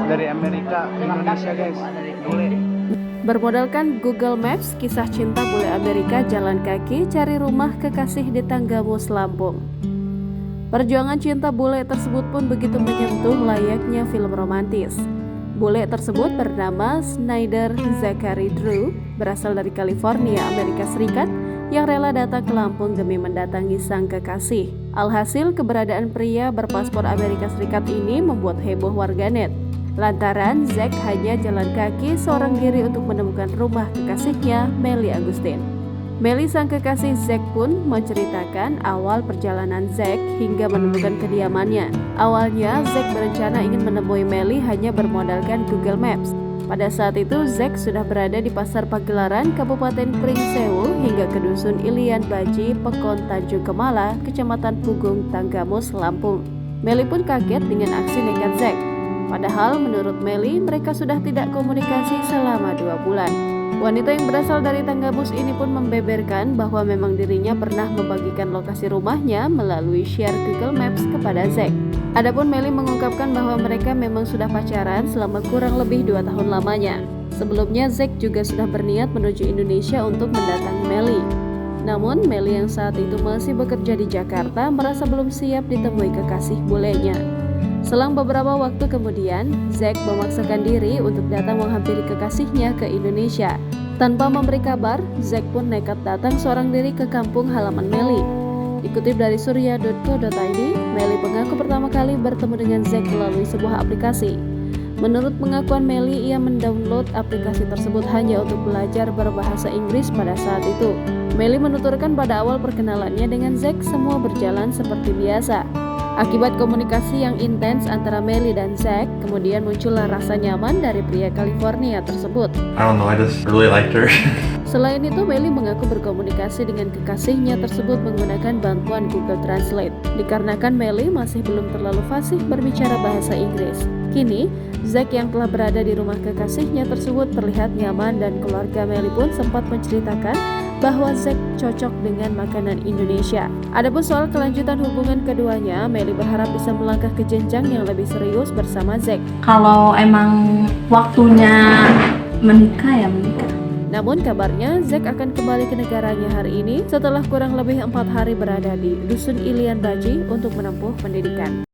dari Amerika ke Indonesia guys. Boleh. Bermodalkan Google Maps, kisah cinta bule Amerika jalan kaki cari rumah kekasih di Tanggamus, Lampung. Perjuangan cinta bule tersebut pun begitu menyentuh layaknya film romantis. Bule tersebut bernama Snyder Zachary Drew, berasal dari California, Amerika Serikat, yang rela datang ke Lampung demi mendatangi sang kekasih. Alhasil, keberadaan pria berpaspor Amerika Serikat ini membuat heboh warganet. Lantaran Zack hanya jalan kaki seorang diri untuk menemukan rumah kekasihnya, Melly Agustin. Melly sang kekasih Zack pun menceritakan awal perjalanan Zack hingga menemukan kediamannya. Awalnya Zack berencana ingin menemui Melly hanya bermodalkan Google Maps. Pada saat itu Zack sudah berada di Pasar Pagelaran, Kabupaten Pringsewu hingga ke Dusun Ilian Baji, Pekon Tanjung Kemala, Kecamatan Pugung, Tanggamus, Lampung. Melly pun kaget dengan aksi nekat Zack. Padahal menurut Melly, mereka sudah tidak komunikasi selama 2 bulan. Wanita yang berasal dari Tanggamus ini pun membeberkan bahwa memang dirinya pernah membagikan lokasi rumahnya melalui share Google Maps kepada Zack. Adapun Melly mengungkapkan bahwa mereka memang sudah pacaran selama kurang lebih 2 tahun lamanya. Sebelumnya Zack juga sudah berniat menuju Indonesia untuk mendatangi Melly. Namun Melly yang saat itu masih bekerja di Jakarta merasa belum siap ditemui kekasih bulenya. Selang beberapa waktu kemudian, Zack memaksakan diri untuk datang menghampiri kekasihnya ke Indonesia. Tanpa memberi kabar, Zack pun nekat datang seorang diri ke kampung halaman Melly. Dikutip dari surya.co.id, Melly mengaku pertama kali bertemu dengan Zack melalui sebuah aplikasi. Menurut pengakuan Melly, ia mendownload aplikasi tersebut hanya untuk belajar berbahasa Inggris pada saat itu. Melly menuturkan pada awal perkenalannya dengan Zack semua berjalan seperti biasa. Akibat komunikasi yang intens antara Melly dan Zack, kemudian muncullah rasa nyaman dari pria California tersebut. I don't know, I just really liked her. Selain itu, Melly mengaku berkomunikasi dengan kekasihnya tersebut menggunakan bantuan Google Translate, dikarenakan Melly masih belum terlalu fasih berbicara bahasa Inggris. Kini, Zack yang telah berada di rumah kekasihnya tersebut terlihat nyaman dan keluarga Melly pun sempat menceritakan bahwa Zack cocok dengan makanan Indonesia. Adapun soal kelanjutan hubungan keduanya, Melly berharap bisa melangkah ke jenjang yang lebih serius bersama Zack. Kalau emang waktunya menikah ya menikah. Namun kabarnya Zack akan kembali ke negaranya hari ini setelah kurang lebih 4 hari berada di Dusun Ilian Baji untuk menempuh pendidikan.